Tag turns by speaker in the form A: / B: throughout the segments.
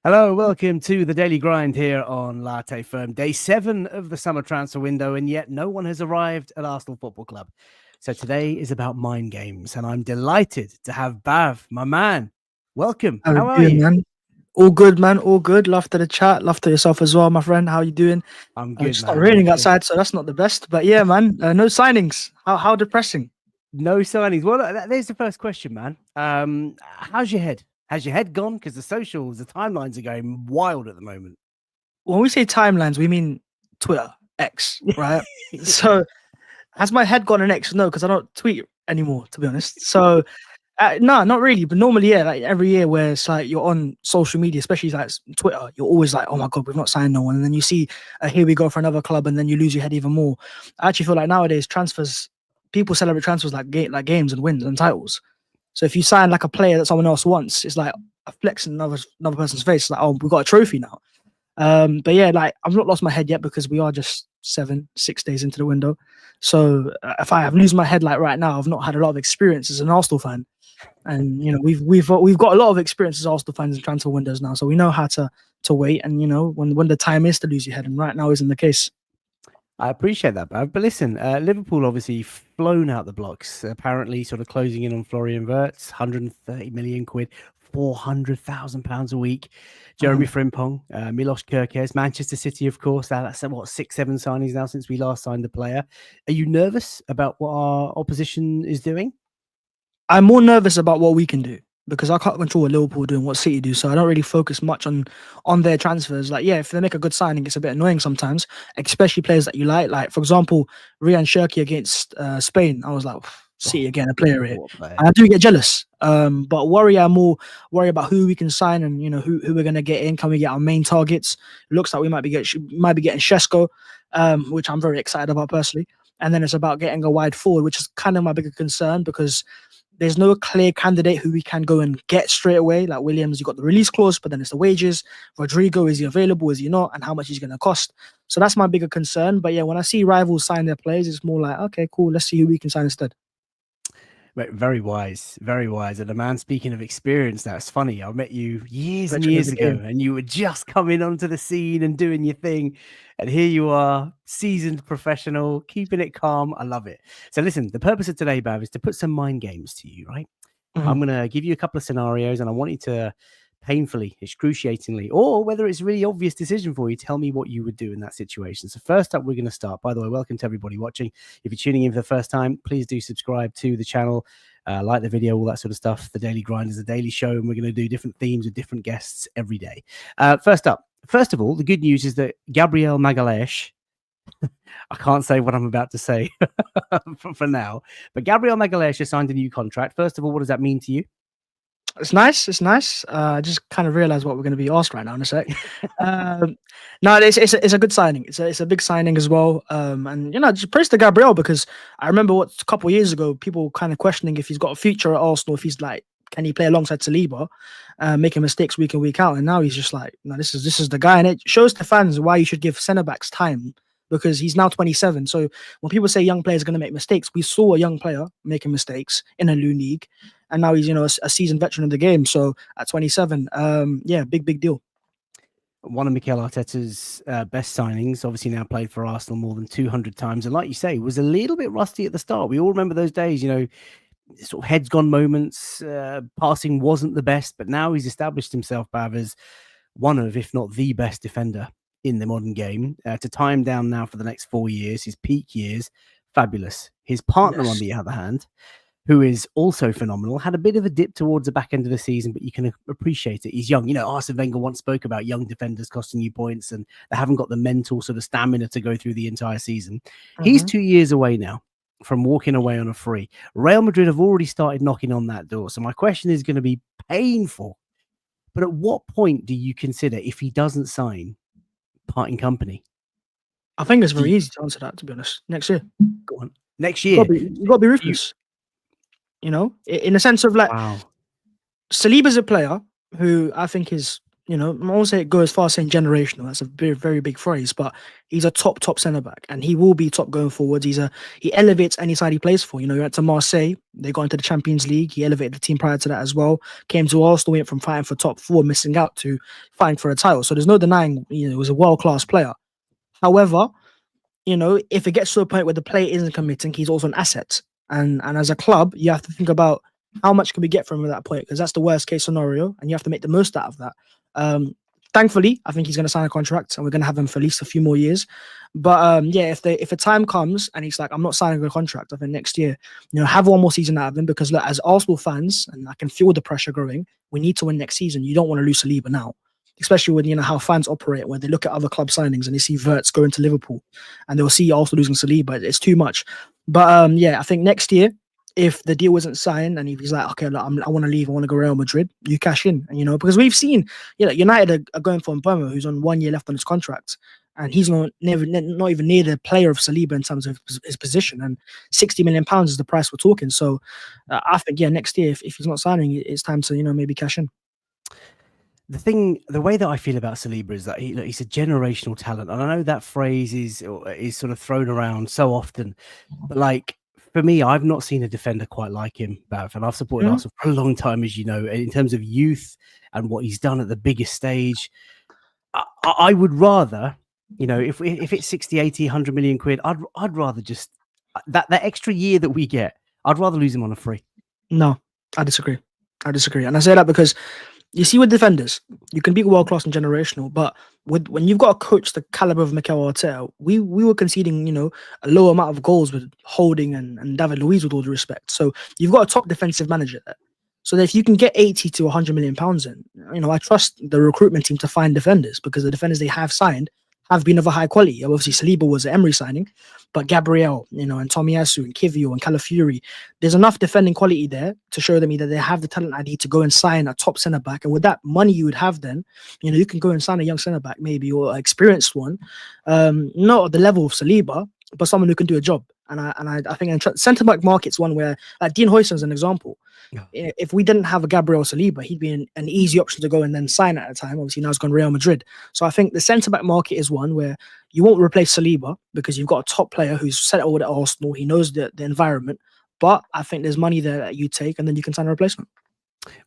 A: Hello, welcome to the Daily Grind here on Latte Firm. Day 7 of the summer transfer window, and yet no one has arrived at Arsenal Football Club. So today is about mind games, and I'm delighted to have Bav, my man. Welcome.
B: How
A: How
B: you
A: are
B: doing,
A: you?
B: man? All good, man. All good. Love to the chat. Love to yourself as well, my friend. How you doing?
A: I'm good,
B: It's not
A: man. I'm
B: raining
A: good.
B: outside, so that's not the best. But yeah, man. No signings. How depressing.
A: No signings. Well, there's the first question, man. How's your head? Has your head gone? Because the socials, the timelines are going wild at the moment.
B: When we say timelines, we mean Twitter, X, right? So has my head gone an X? No, because I don't tweet anymore, to be honest. So no, not really. But normally, yeah, like every year where it's like you're on social media, especially like Twitter, you're always like, oh my God, we've not signed no one. And then you see, here we go for another club, and then you lose your head even more. I actually feel like nowadays transfers, people celebrate transfers like games and wins and titles. So if you sign like a player that someone else wants, it's like a flex in another person's face. It's like, oh, we got a trophy now. But yeah, like I've not lost my head yet because we are just 6 days into the window. So if I have lose my head like right now, I've not had a lot of experience as an Arsenal fan. And we've got a lot of experience as Arsenal fans in transfer windows now, so we know how to wait. And when the time is to lose your head, and right now isn't the case.
A: I appreciate that, Bav. But listen, Liverpool obviously flown out the blocks, apparently sort of closing in on Florian Wirtz, 130 million quid, £400,000 a week. Jeremy Frimpong, Milos Kerkez, Manchester City, of course. That's what, 6-7 signings now since we last signed the player. Are you nervous about what our opposition is doing?
B: I'm more nervous about what we can do because I can't control what Liverpool do and what City do, so I don't really focus much on their transfers. Like, yeah, if they make a good signing, it's a bit annoying sometimes, especially players that you like. Like, for example, Ryan Cherki against Spain. I was like, City again, a player here.
A: What a player.
B: And I do get jealous. But I'm more worry about who we can sign and who we're gonna get in. Can we get our main targets? It looks like we might be getting Shesko, which I'm very excited about personally. And then it's about getting a wide forward, which is kind of my bigger concern because there's no clear candidate who we can go and get straight away. Like Williams, you got the release clause, but then it's the wages. Rodrigo, is he available? Is he not? And how much he's going to cost? So that's my bigger concern. But yeah, when I see rivals sign their players, it's more like, okay, cool. Let's see who we can sign instead.
A: Very wise, very wise. And a man speaking of experience, that's funny. I met you years and
B: Veteran of
A: years
B: the
A: ago,
B: game.
A: and you were just coming onto the scene and doing your thing. And here you are, seasoned professional, keeping it calm. I love it. So listen, the purpose of today, Bav, is to put some mind games to you, right? I'm going to give you a couple of scenarios, and I want you to painfully, excruciatingly, or whether it's a really obvious decision for you, tell me what you would do in that situation. So first up, we're going to start. By the way, welcome to everybody watching. If you're tuning in for the first time, please do subscribe to the channel, like the video, all that sort of stuff. The Daily Grind is a daily show, and we're going to do different themes with different guests every day. First up, first of all, the good news is that Gabriel Magalesh, I can't say what I'm about to say for now, but Gabriel Magalesh has signed a new contract. First of all, what does that mean to you?
B: It's nice. It's nice. I just kind of realized what we're going to be asked right now in a sec. No, it's a good signing. It's a big signing as well. And just praise to Gabriel because I remember a couple of years ago, people kind of questioning if he's got a future at Arsenal, if he's like, can he play alongside Saliba, making mistakes week in week out. And now he's just like, no, this is the guy, and it shows to fans why you should give centre backs time. Because he's now 27. So when people say young players are going to make mistakes, we saw a young player making mistakes in a new league. And now he's, a seasoned veteran of the game. So at 27, yeah, big deal.
A: One of Mikel Arteta's best signings, obviously now played for Arsenal more than 200 times. And like you say, was a little bit rusty at the start. We all remember those days, sort of heads gone moments. Passing wasn't the best, but now he's established himself, Bav, as one of, if not the best defender in the modern game. To tie him down now for the next 4 years, his peak years, fabulous. His partner, on the other hand, who is also phenomenal, had a bit of a dip towards the back end of the season, but you can appreciate it. He's young. Arsene Wenger once spoke about young defenders costing you points, and they haven't got the mental sort of stamina to go through the entire season. He's 2 years away now from walking away on a free. Real Madrid have already started knocking on that door. So my question is going to be painful. But at what point do you consider, if he doesn't sign, parting company?
B: I think it's very easy to answer that, to be honest. Next year.
A: Go on. Next year.
B: You got to be ruthless. In the sense of like,
A: wow.
B: Saliba's a player who I think is, You know, I won't say it go as far as saying generational. That's a very, very big phrase, but he's a top centre back, and he will be top going forwards. He elevates any side he plays for. You know, he went to Marseille, they got into the Champions League. He elevated the team prior to that as well. Came to Arsenal, went from fighting for top four, missing out, to fighting for a title. So there's no denying, you know, he was a world class player. However, you know, if it gets to a point where the player isn't committing, he's also an asset. And as a club, you have to think about how much can we get from him at that point, because that's the worst case scenario, and you have to make the most out of that. Thankfully, I think he's going to sign a contract, and we're going to have him for at least a few more years. But yeah, if a time comes and he's like, I'm not signing a contract, I think next year, you know, have one more season out of him, because look, as Arsenal fans, and I can feel the pressure growing, we need to win next season. You don't want to lose Saliba now, especially when you know how fans operate, when they look at other club signings and they see Wirtz going to Liverpool, and they'll see Arsenal losing Saliba. It's too much. But yeah, I think next year, if the deal wasn't signed and if he's like, okay, look, I want to leave, I want to go Real Madrid, you cash in. And, you know, because we've seen, you know, United are going for Mbeumo, who's on 1 year left on his contract, and he's not even near the player of Saliba in terms of his position. And £60 million is the price we're talking. So I think, yeah, next year, if he's not signing, it's time to, you know, maybe cash in.
A: The way that I feel about Saliba is that he's a generational talent, and I know that phrase is sort of thrown around so often, but like, for me, I've not seen a defender quite like him, Bav, and I've supported Arsenal for a long time, as you know, in terms of youth and what he's done at the biggest stage. I would rather, you know, if it's 60, 80, 100 million quid, I'd rather just that extra year that we get, I'd rather lose him on a free.
B: No, I disagree. And I say that because you see, with defenders, you can be world class and generational, but when you've got a coach the caliber of Mikel Arteta, we were conceding, you know, a low amount of goals with Holding and David Luiz, with all due respect. So you've got a top defensive manager there. So that if you can get 80 to 100 million pounds in, you know, I trust the recruitment team to find defenders, because the defenders they have signed have been of a high quality. Obviously, Saliba was an Emery signing, but Gabriel, you know, and Tomiyasu and Kivio and Calafiori, there's enough defending quality there to show them that they have the talent ID to go and sign a top centre back. And with that money you would have, then, you know, you can go and sign a young centre back, maybe, or an experienced one, not at the level of Saliba, but someone who can do a job. And I think centre back market's one where, like Dean Huijsen's an example. Yeah. If we didn't have a Gabriel Saliba, he'd be an easy option to go and then sign at a time. Obviously, now he's gone Real Madrid. So I think the centre-back market is one where you won't replace Saliba, because you've got a top player who's settled at Arsenal. He knows the environment. But I think there's money there that you take, and then you can sign a replacement.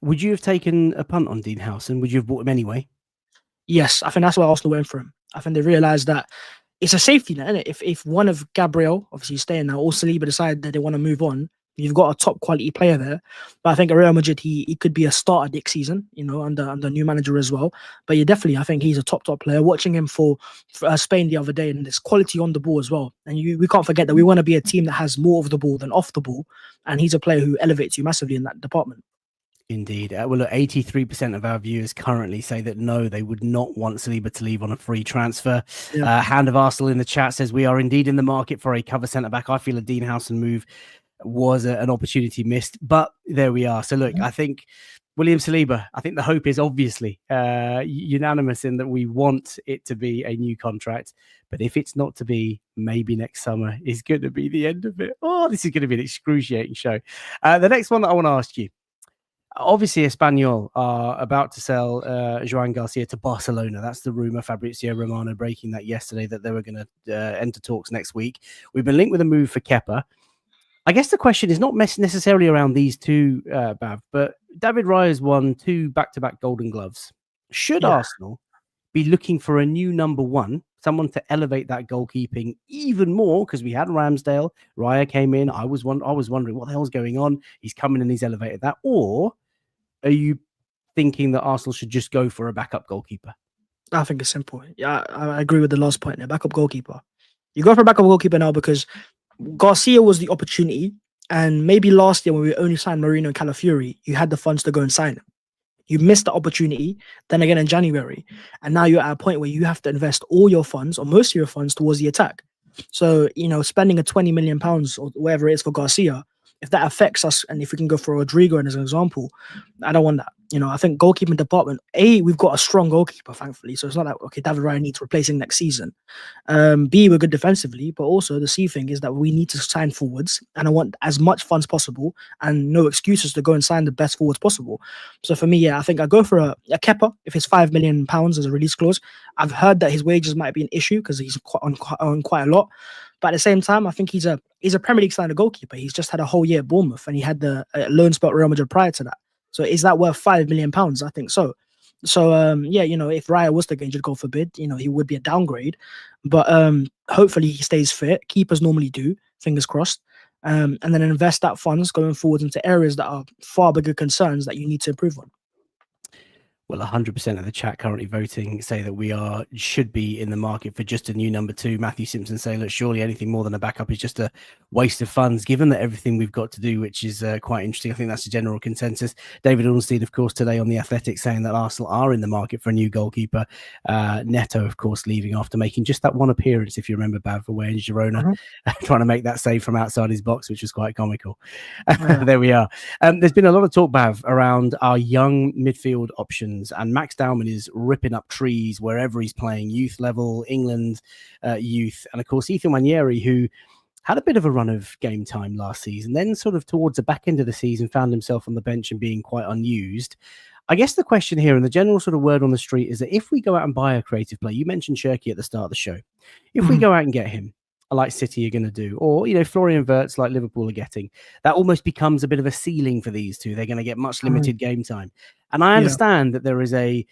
A: Would you have taken a punt on Dean Huijsen? Would you have bought him anyway?
B: Yes, I think that's why Arsenal went for him. I think they realised that it's a safety net, isn't it? If one of Gabriel, obviously staying now, or Saliba decide that they want to move on, you've got a top quality player there. But I think at Real Madrid, he could be a starter next season, you know, under new manager as well. But yeah, definitely, I think he's a top player. Watching him for Spain the other day, and there's quality on the ball as well. And we can't forget that we want to be a team that has more of the ball than off the ball. And he's a player who elevates you massively in that department.
A: Indeed. Well, look, 83% of our viewers currently say that no, they would not want Saliba to leave on a free transfer. Yeah. Hand of Arsenal in the chat says we are indeed in the market for a cover centre-back. I feel a Dean Huijsen move was an opportunity missed, but there we are. So look, I think William Saliba, I think the hope is obviously unanimous in that we want it to be a new contract. But if it's not to be, maybe next summer is going to be the end of it. Oh, this is going to be an excruciating show. The next one that I want to ask you, obviously, Espanyol are about to sell Joan Garcia to Barcelona. That's the rumor. Fabrizio Romano breaking that yesterday, that they were going to enter talks next week. We've been linked with a move for Kepa. I guess the question is not necessarily around these two, Bav, but David Raya's won 2 back-to-back Golden Gloves. Should Arsenal be looking for a new number one, someone to elevate that goalkeeping even more? Because we had Ramsdale, Raya came in. I was wondering what the hell's going on. He's coming and he's elevated that. Or are you thinking that Arsenal should just go for a backup goalkeeper?
B: I think it's simple. Yeah, I agree with the last point there. Backup goalkeeper. You go for a backup goalkeeper now because Garcia was the opportunity. And maybe last year when we only signed Marino and Calafiori, you had the funds to go and sign him. You missed the opportunity, then again in January. And now you're at a point where you have to invest all your funds, or most of your funds, towards the attack. So, you know, spending a £20 million or whatever it is for Garcia, if that affects us, and if we can go for Rodrigo as an example, I don't want that. I think goalkeeping department, we've got a strong goalkeeper, thankfully. So it's not like, okay, David Raya needs replacing next season. B, we're good defensively, but also the C thing is that we need to sign forwards, and I want as much funds possible and no excuses to go and sign the best forwards possible. So for me, yeah, I think I go for a Kepa if it's £5 million as a release clause. I've heard that his wages might be an issue because he's on quite a lot. But at the same time, I think he's a Premier League standard goalkeeper. He's just had a whole year at Bournemouth, and he had the loan spell at Real Madrid prior to that. So is that worth £5 million? I think so. So yeah, if Raya was to get injured, God forbid, he would be a downgrade. But hopefully he stays fit. Keepers normally do, fingers crossed. And then invest that funds going forward into areas that are far bigger concerns that you need to improve on.
A: Well, 100% of the chat currently voting say that we should be in the market for just a new number 2. Matthew Simpson saying, look, surely anything more than a backup is just a waste of funds, given that everything we've got to do, which is quite interesting. I think that's the general consensus. David Ornstein, of course, today on The Athletic saying that Arsenal are in the market for a new goalkeeper. Neto, of course, leaving after making just that one appearance, if you remember, Bav, away in Girona, trying to make that save from outside his box, which was quite comical. There we are. There's been a lot of talk, Bav, around our young midfield options. And Max Dowman is ripping up trees wherever he's playing, youth level, England youth. And of course, Ethan Nwaneri, who had a bit of a run of game time last season, then sort of towards the back end of the season found himself on the bench and being quite unused. I guess the question here and the general sort of word on the street is that if we go out and buy a creative player, you mentioned Cherki at the start of the show, if we go out and get him, like City are going to do, or Florian Wirtz like Liverpool are getting, that almost becomes a bit of a ceiling for these two. They're going to get much limited game time, and I understand that there is an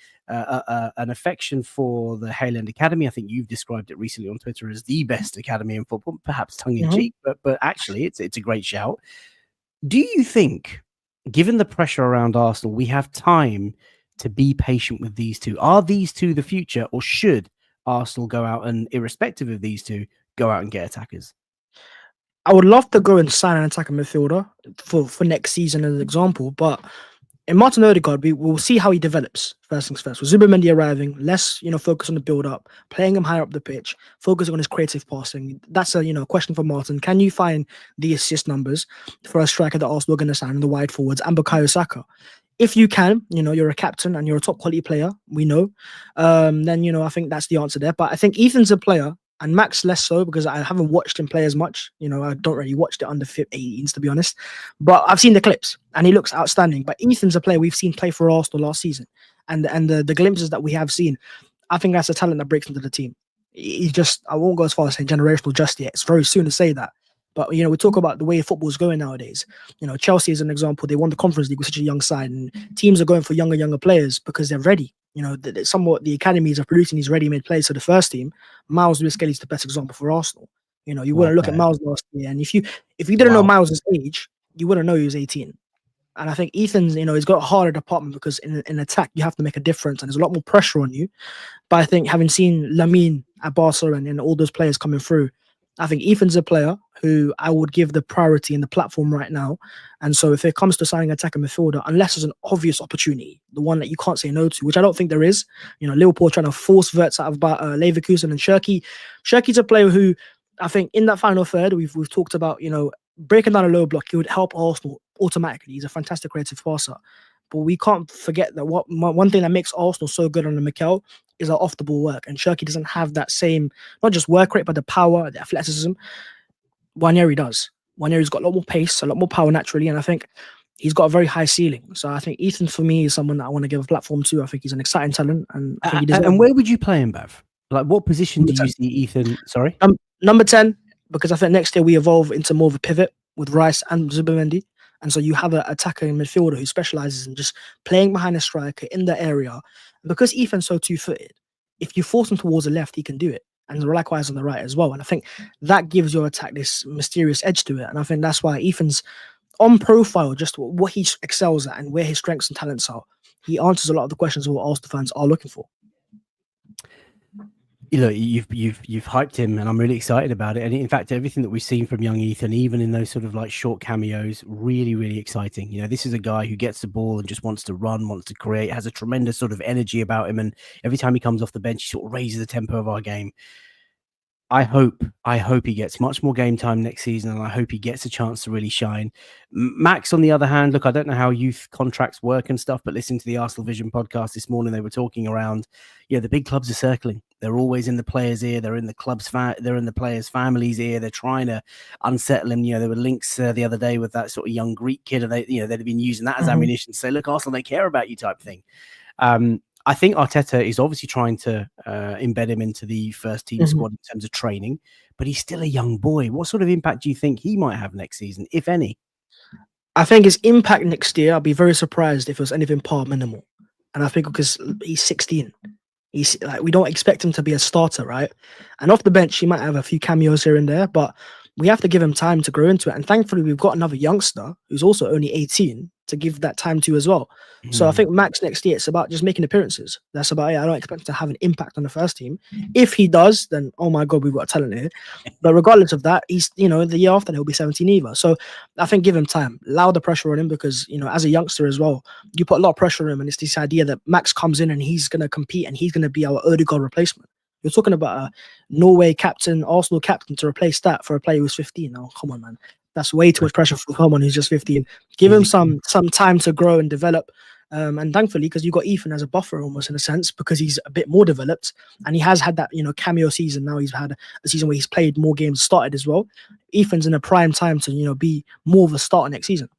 A: affection for the Haaland Academy. I think you've described it recently on Twitter as the best academy in football, perhaps tongue in cheek, but actually it's a great shout. Do you think, given the pressure around Arsenal, we have time to be patient with these two? Are these two the future, or should Arsenal go out and, irrespective of these two, go out and get attackers?
B: I would love to go and sign an attacking midfielder for next season as an example, but in Martin Odegaard, we will see how he develops. First things first. With Zubimendi arriving, less focus on the build-up, playing him higher up the pitch, focusing on his creative passing. That's a question for Martin. Can you find the assist numbers for a striker that Arsenal are going to sign in the wide forwards and Bukayo Saka? If you can, you're a captain and you're a top quality player, we know, then, I think that's the answer there. But I think Ethan's a player, and Max less so, because I haven't watched him play as much. I don't really watch the under 18s, to be honest. But I've seen the clips, and he looks outstanding. But Ethan's a player we've seen play for Arsenal last season. And the glimpses that we have seen, I think that's a talent that breaks into the team. He's just, I won't go as far as saying generational just yet. It's very soon to say that. But, we talk about the way football is going nowadays. Chelsea is an example. They won the Conference League with such a young side, and teams are going for younger players because they're ready. Somewhat the academies are producing these ready-made players for the first team. Miles Lewis-Kelly's the best example for Arsenal. You wouldn't look at Miles last year, and if you didn't know Miles' age, you wouldn't know he was 18. And I think Ethan's, he's got a harder department because in attack you have to make a difference, and there's a lot more pressure on you. But I think having seen Lamine at Barca and all those players coming through, I think Ethan's a player who I would give the priority in the platform right now. And so if it comes to signing an attacker midfielder, unless there's an obvious opportunity, the one that you can't say no to, which I don't think there is, Liverpool trying to force Wirtz out of Leverkusen, and Cherki's a player who I think in that final third, we've talked about, breaking down a low block, he would help Arsenal automatically. He's a fantastic creative passer. But we can't forget that one thing that makes Arsenal so good under Mikel is our off-the-ball work. And Cherki doesn't have that same, not just work rate, but the power, the athleticism. Nwaneri does. Nwaneri's got a lot more pace, a lot more power naturally, and I think he's got a very high ceiling. So I think Ethan, for me, is someone that I want to give a platform to. I think he's an exciting talent. And I think he deserves.
A: And where would you play him, Bev? Like, what position do you see Ethan? Sorry?
B: Number 10, because I think next year we evolve into more of a pivot with Rice and Zubimendi. And so you have an attacker and midfielder who specializes in just playing behind a striker in the area. And because Ethan's so two-footed, if you force him towards the left, he can do it. And likewise on the right as well. And I think that gives your attack this mysterious edge to it. And I think that's why Ethan's on profile, just what he excels at and where his strengths and talents are. He answers a lot of the questions what Arsenal fans are looking for.
A: You've hyped him, and I'm really excited about it. And in fact, everything that we've seen from young Ethan, even in those sort of like short cameos, really, really exciting. This is a guy who gets the ball and just wants to run, wants to create, has a tremendous sort of energy about him. And every time he comes off the bench, he sort of raises the tempo of our game. I hope he gets much more game time next season, and I hope he gets a chance to really shine. Max, on the other hand, look, I don't know how youth contracts work and stuff, but listening to the Arsenal Vision podcast this morning, they were talking around, the big clubs are circling. They're always in the players' ear. They're in the club's they're in the players' families' ear. They're trying to unsettle him. There were links the other day with that sort of young Greek kid, and they'd been using that as ammunition to say, look, Arsenal, they care about you type thing. I think Arteta is obviously trying to embed him into the first team squad in terms of training, but he's still a young boy. What sort of impact do you think he might have next season, if any?
B: I think his impact next year, I'll be very surprised if it was anything par minimal. And I think because he's 16, he's like, we don't expect him to be a starter, right? And off the bench, he might have a few cameos here and there, but we have to give him time to grow into it. And thankfully, we've got another youngster who's also only 18 to give that time to as well. So I think Max next year, it's about just making appearances. That's about it. I don't expect him to have an impact on the first team. If he does, then, oh my God, we've got a talent here. But regardless of that, he's, the year after, he'll be 17 either. So I think give him time, allow the pressure on him because, as a youngster as well, you put a lot of pressure on him. And it's this idea that Max comes in and he's going to compete and he's going to be our Odegaard replacement. You're talking about a Norway captain, Arsenal captain to replace that for a player who's 15. Oh, come on, man. That's way too much pressure for someone who's just 15. Give him some time to grow and develop. And thankfully, because you've got Ethan as a buffer almost in a sense, because he's a bit more developed and he has had that, cameo season. Now he's had a season where he's played more games, started as well. Ethan's in a prime time to, be more of a starter next season.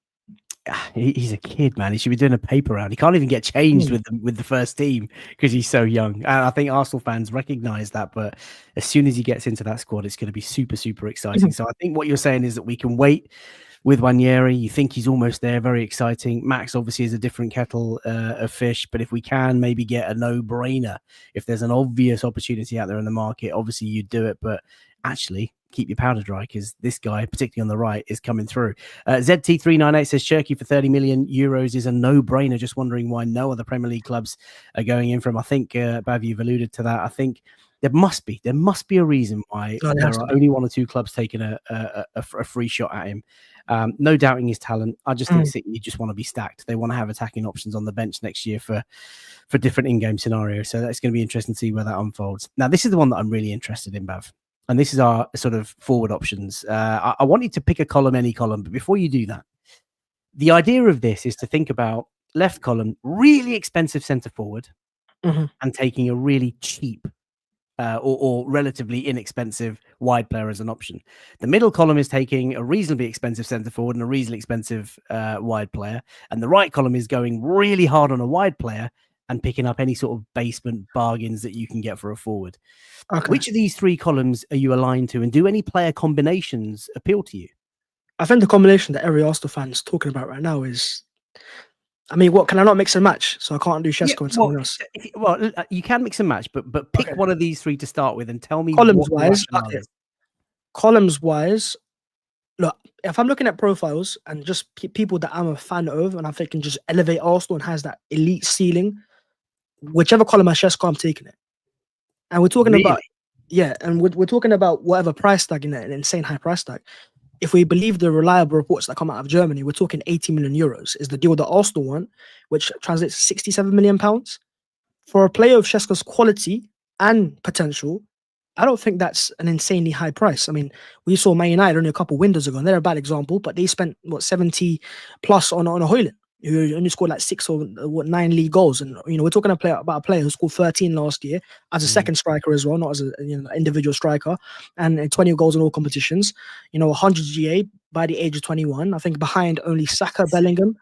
A: He's a kid, man. He should be doing a paper round. He can't even get changed with the first team because he's so young. And I think Arsenal fans recognise that. But as soon as he gets into that squad, it's going to be super, super exciting. So I think what you're saying is that we can wait with Wanyeri. You think he's almost there. Very exciting. Max obviously is a different kettle of fish. But if we can maybe get a no-brainer, if there's an obvious opportunity out there in the market, obviously you'd do it. But actually, keep your powder dry because this guy, particularly on the right, is coming through. ZT398 says Cherky for 30 million euros is a no-brainer. Just wondering why no other Premier League clubs are going in for him. I think, Bav, you've alluded to that. I think there must be a reason why there are only one or two clubs taking a free shot at him. No doubting his talent. I just think City just want to be stacked. They want to have attacking options on the bench next year for different in-game scenarios. So that's going to be interesting to see where that unfolds. Now, this is the one that I'm really interested in, Bav. And this is our sort of forward options. I want you to pick a column, any column. But before you do that, the idea of this is to think about left column, really expensive centre forward, and taking a really cheap or relatively inexpensive wide player as an option. The middle column is taking a reasonably expensive centre forward and a reasonably expensive wide player. And the right column is going really hard on a wide player and picking up any sort of basement bargains that you can get for a forward. Okay. Which of these three columns are you aligned to, and do any player combinations appeal to you?
B: I think the combination that every Arsenal fan is talking about right now is, what can I not mix and match? So I can't do Šeško and someone else.
A: Well, you can mix and match, but pick one of these three to start with and tell me
B: columns-wise. Columns-wise, look, if I'm looking at profiles and just people that I'm a fan of and I think can just elevate Arsenal and has that elite ceiling, whichever column has Šeško, I'm taking it. And we're talking about, and we're talking about whatever price tag, an insane high price tag. If we believe the reliable reports that come out of Germany, we're talking 80 million euros is the deal that Arsenal want, which translates to 67 million pounds. For a player of Šeško's quality and potential, I don't think that's an insanely high price. We saw Man United only a couple of windows ago, and they're a bad example, but they spent 70 plus on a Højlund, who only scored like 6 or 9 league goals. And, we're talking about a player who scored 13 last year as a second striker as well, not as an individual striker, and 20 goals in all competitions, 100 GA by the age of 21, I think behind only Saka, Bellingham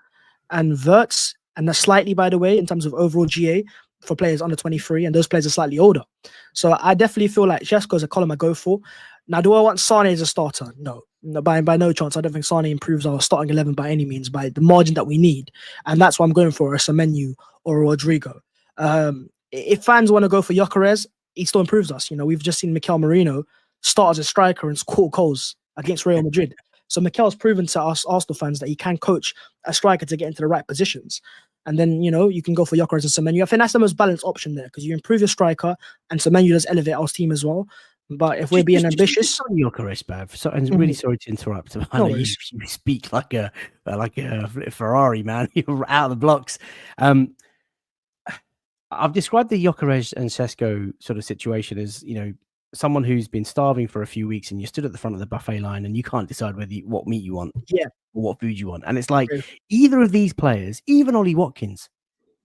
B: and Wirtz. And that's slightly, by the way, in terms of overall GA for players under 23, and those players are slightly older. So I definitely feel like Šeško is a column I go for. Now, do I want Sane as a starter? No. By no chance. I don't think Sane improves our starting 11 by any means, by the margin that we need. And that's why I'm going for a Semenyo or a Rodrigo. If fans want to go for Gyökeres, he still improves us. We've just seen Mikel Merino start as a striker and score goals against Real Madrid. So Mikel's proven to us Arsenal fans that he can coach a striker to get into the right positions. And then, you can go for Gyökeres and Semenyo. I think that's the most balanced option there because you improve your striker and Semenyo does elevate our team as well. But if we're being ambitious,
A: on Gyökeres, Bav. So, I'm really sorry to interrupt. I know you speak like a Ferrari, man. You're out of the blocks. I've described the Gyökeres and Šeško sort of situation as someone who's been starving for a few weeks and you stood at the front of the buffet line and you can't decide what meat you want
B: Yeah,
A: or what food you want. And it's like
B: true.
A: either of these players, even Ollie Watkins,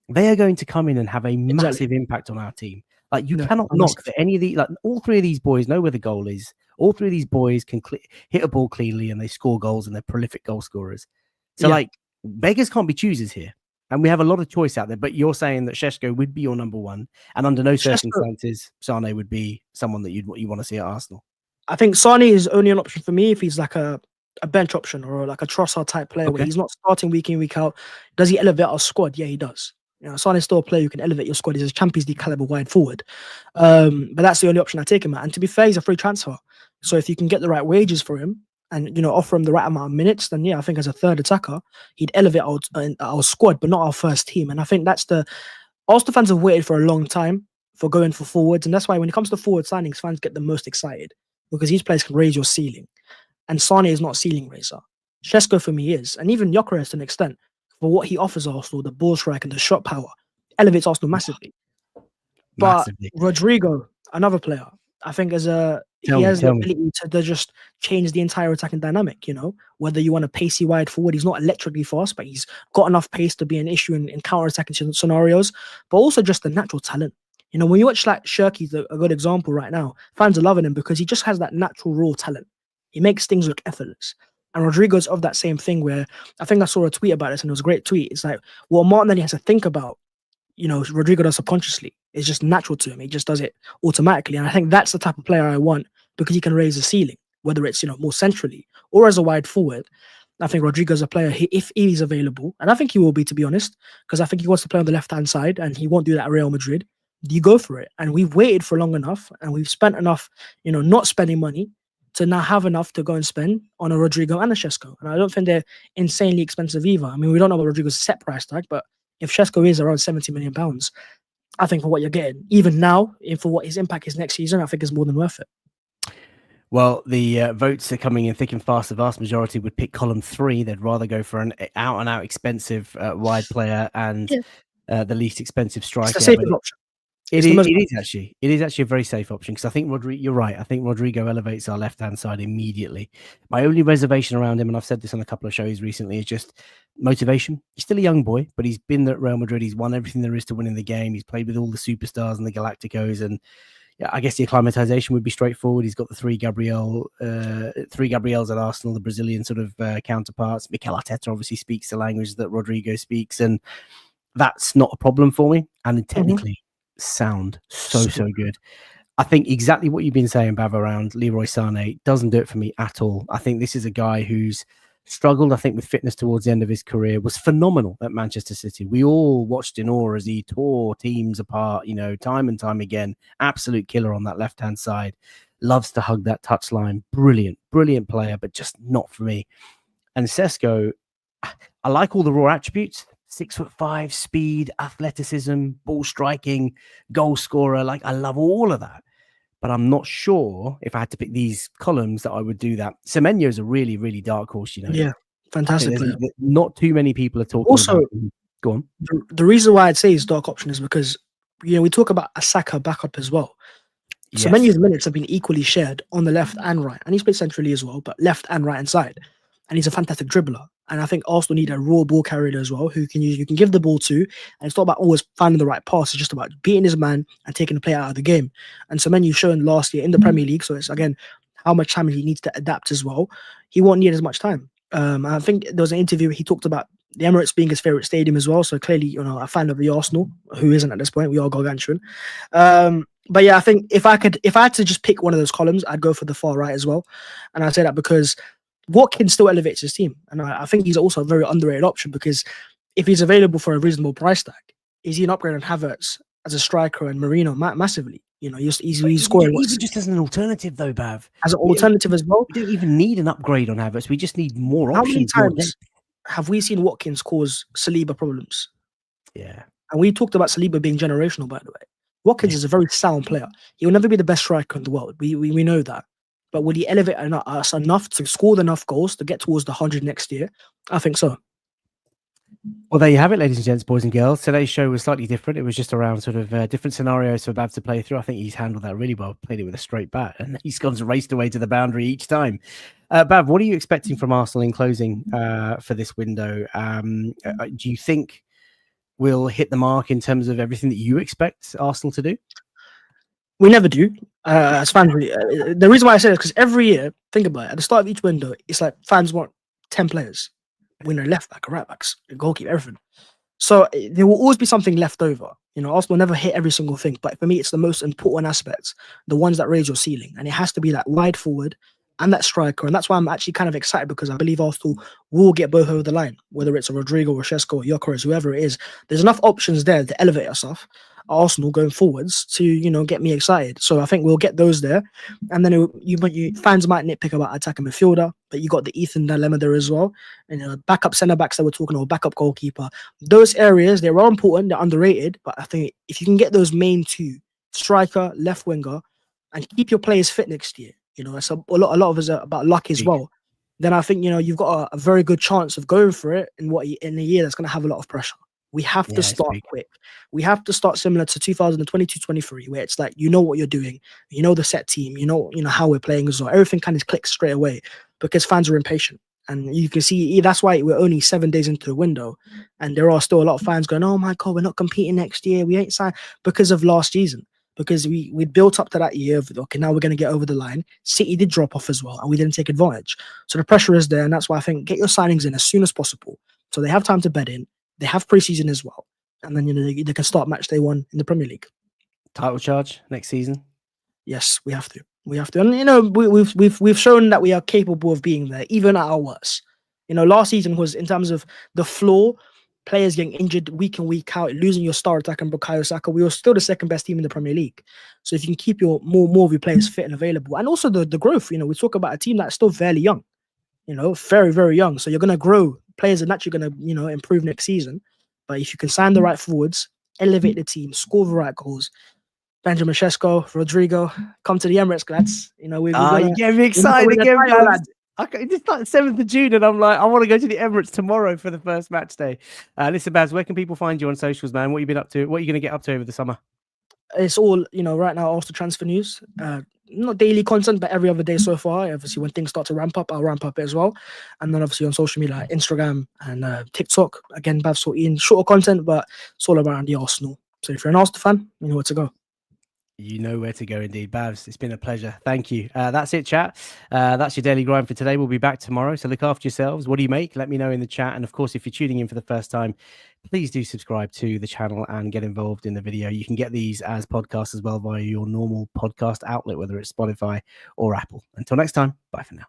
A: they are going to come in and have a
B: Exactly.
A: massive impact on our team. Like, you
B: No,
A: cannot knock that any of the, like, all three of these boys know where the goal is. All three of these boys can hit a ball cleanly and they score goals and they're prolific goal scorers. So,
B: Yeah.
A: like, beggars can't be choosers here. And we have a lot of choice out there. But you're saying that Šeško would be your number one, and under no
B: Šeško,
A: circumstances, Sane would be someone that you want to see at Arsenal.
B: I think Sane is only an option for me if he's like a bench option or like a Trossard type player where
A: Okay.
B: he's not starting week in, week out. Does he elevate our squad? Yeah, he does. You know, Sane is still a player who can elevate your squad. He's a Champions League caliber wide forward. But that's the only option I take him at. And to be fair, he's a free transfer. So if you can get the right wages for him and, you know, offer him the right amount of minutes, then yeah, I think as a third attacker, he'd elevate our squad, but not our first team. And I think that's Arsenal fans have waited for a long time for going for forwards. And that's why when it comes to forward signings, fans get the most excited because these players can raise your ceiling. And Sane is not a ceiling raiser. Šeško for me is. And even Gyökeres to an extent, for what he offers Arsenal, the ball strike and the shot power, elevates Arsenal massively.
A: Massively.
B: But Rodrigo, another player, I think he has the ability to just change the entire attacking dynamic, you know, whether you want a pacey wide forward, he's not electrically fast, but he's got enough pace to be an issue in counter-attacking scenarios, but also just the natural talent. You know, when you watch like Shirky's a good example right now, fans are loving him because he just has that natural raw talent. He makes things look effortless. And Rodrigo's of that same thing where I think I saw a tweet about this and it was a great tweet. It's like, what Martinelli has to think about, you know, Rodrigo does subconsciously. It's just natural to him. He just does it automatically. And I think that's the type of player I want because he can raise the ceiling, whether it's, you know, more centrally or as a wide forward. I think Rodrigo's a player, if he's available, and I think he will be, to be honest, because I think he wants to play on the left-hand side and he won't do that at Real Madrid. You go for it. And we've waited for long enough and we've spent enough, you know, not spending money to now have enough to go and spend on a Rodrigo and a Šeško. And I don't think they're insanely expensive either. I mean, we don't know what Rodrigo's set price tag, but if Šeško is around £70 million, I think for what you're getting, even now, for what his impact is next season, I think is more than worth it.
A: Well, the votes are coming in thick and fast. The vast majority would pick column 3. They'd rather go for an out-and-out expensive wide player and the least expensive striker.
B: It's a safe option.
A: It is actually a very safe option because I think you're right. I think Rodrigo elevates our left-hand side immediately. My only reservation around him, and I've said this on a couple of shows recently, is just motivation. He's still a young boy, but he's been at Real Madrid. He's won everything there is to win in the game. He's played with all the superstars and the Galacticos, and yeah, I guess the acclimatization would be straightforward. He's got the three Gabriels at Arsenal, the Brazilian sort of counterparts. Mikel Arteta obviously speaks the language that Rodrigo speaks, and that's not a problem for me. And technically sound so good. I think exactly what you've been saying, Bav, around Leroy Sané doesn't do it for me at all. I think this is a guy who's struggled, I think, with fitness towards the end of his career, was phenomenal at Manchester City. We all watched in awe as he tore teams apart, you know, time and time again. Absolute killer on that left-hand side. Loves to hug that touchline. Brilliant player, but just not for me. And Šeško, I like all the raw attributes. 6'5", speed, athleticism, ball striking, goal scorer. Like, I love all of that. But I'm not sure if I had to pick these columns that I would do that. Semenyo is a really, really dark horse, you know.
B: Yeah, fantastic player.
A: Not too many people are talking
B: also,
A: about him. Go on.
B: The reason why I'd say he's dark option is because, you know, we talk about a Saka backup as well. Yes. Semenyo's minutes have been equally shared on the left and right. And he's played centrally as well, but left and right hand side. And he's a fantastic dribbler. And I think Arsenal need a raw ball carrier as well, who you can give the ball to. And it's not about always finding the right pass. It's just about beating his man and taking the player out of the game. And Semenyo's shown last year in the Premier League. So it's, again, how much time he needs to adapt as well. He won't need as much time. I think there was an interview where he talked about the Emirates being his favourite stadium as well. So clearly, you know, a fan of the Arsenal, who isn't at this point. We are gargantuan. But yeah, I think if I had to just pick one of those columns, I'd go for the far right as well. And I say that because Watkins still elevates his team. And I think he's also a very underrated option because if he's available for a reasonable price tag, is he an upgrade on Havertz as a striker and Marino massively? You know, he's scoring.
A: Even just as an alternative, though, Bav.
B: As an alternative as well.
A: We don't even need an upgrade on Havertz. We just need more options.
B: How many times have we seen Watkins cause Saliba problems?
A: Yeah.
B: And we talked about Saliba being generational, by the way. Watkins is a very sound player. He will never be the best striker in the world. We know that. But will he elevate us enough to score enough goals to get towards the 100 next year? I think so.
A: Well, there you have it, ladies and gents, boys and girls. Today's show was slightly different. It was just around sort of different scenarios for Bav to play through. I think he's handled that really well, played it with a straight bat, and he's gone raced away to the boundary each time. Bav, what are you expecting from Arsenal in closing for this window? Do you think we'll hit the mark in terms of everything that you expect Arsenal to do?
B: We never do. As fans, the reason why I say this because every year, think about it, at the start of each window, it's like fans want 10 players. Winner, left back, a right back, a goalkeeper, everything. So there will always be something left over. You know, Arsenal never hit every single thing, but for me, it's the most important aspects, the ones that raise your ceiling, and it has to be that wide forward and that striker, and that's why I'm actually kind of excited because I believe Arsenal will get both over the line, whether it's a Rodrigo, Rochesco, or Gyökeres, whoever it is. There's enough options there to elevate ourselves, Arsenal going forwards to get me excited. So I think we'll get those there, and then you fans might nitpick about attacking midfielder, but you got the Ethan dilemma there as well. Backup centre backs that we're talking about, backup goalkeeper. Those areas they are important, they're underrated, but I think if you can get those main two, striker, left winger, and keep your players fit next year, it's a lot of us are about luck as well. Then I think you've got a very good chance of going for it in a year that's going to have a lot of pressure. We have to start quick. We have to start similar to 2022-23, where it's like what you're doing, the set team, you know how we're playing as well. Everything kind of clicks straight away because fans are impatient, and you can see that's why we're only 7 days into the window, and there are still a lot of fans going, "Oh my God, we're not competing next year. We ain't signed," because of last season. Because we built up to that year of, okay, now we're going to get over the line. City did drop off as well, and we didn't take advantage. So the pressure is there, and that's why I think get your signings in as soon as possible, so they have time to bed in. They have preseason as well, and then they can start match day one in the Premier League.
A: Title charge next season.
B: Yes, we have to. We have to, and we've shown that we are capable of being there, even at our worst. Last season was in terms of the floor. Players getting injured week in, week out, losing your star attacker and Bukayo Saka. We were still the second best team in the Premier League. So if you can keep your more of your players fit and available, and also the growth, we talk about a team that's still fairly young, very, very young. So you're going to grow. Players are naturally going to, improve next season. But if you can sign the right forwards, elevate the team, score the right goals, Benjamin Sesko, Rodrigo, come to the Emirates, lads.
A: You get me excited again, lads. It's like the 7th of June, and I'm like, I want to go to the Emirates tomorrow for the first match day. Listen, Baz, where can people find you on socials, man? What have you been up to? What are you going to get up to over the summer?
B: It's all, right now, Arsenal transfer news. Not daily content, but every other day so far. Obviously, when things start to ramp up, I'll ramp up it as well. And then obviously on social media, like Instagram and TikTok. Again, Bavs Ian, shorter content, but it's all around the Arsenal. So if you're an Arsenal fan, you know where to go.
A: You know where to go indeed. Bavs, it's been a pleasure. Thank you. That's it, chat. That's your daily grind for today. We'll be back tomorrow. So look after yourselves. What do you make? Let me know in the chat. And of course, if you're tuning in for the first time, please do subscribe to the channel and get involved in the video. You can get these as podcasts as well via your normal podcast outlet, whether it's Spotify or Apple. Until next time, bye for now.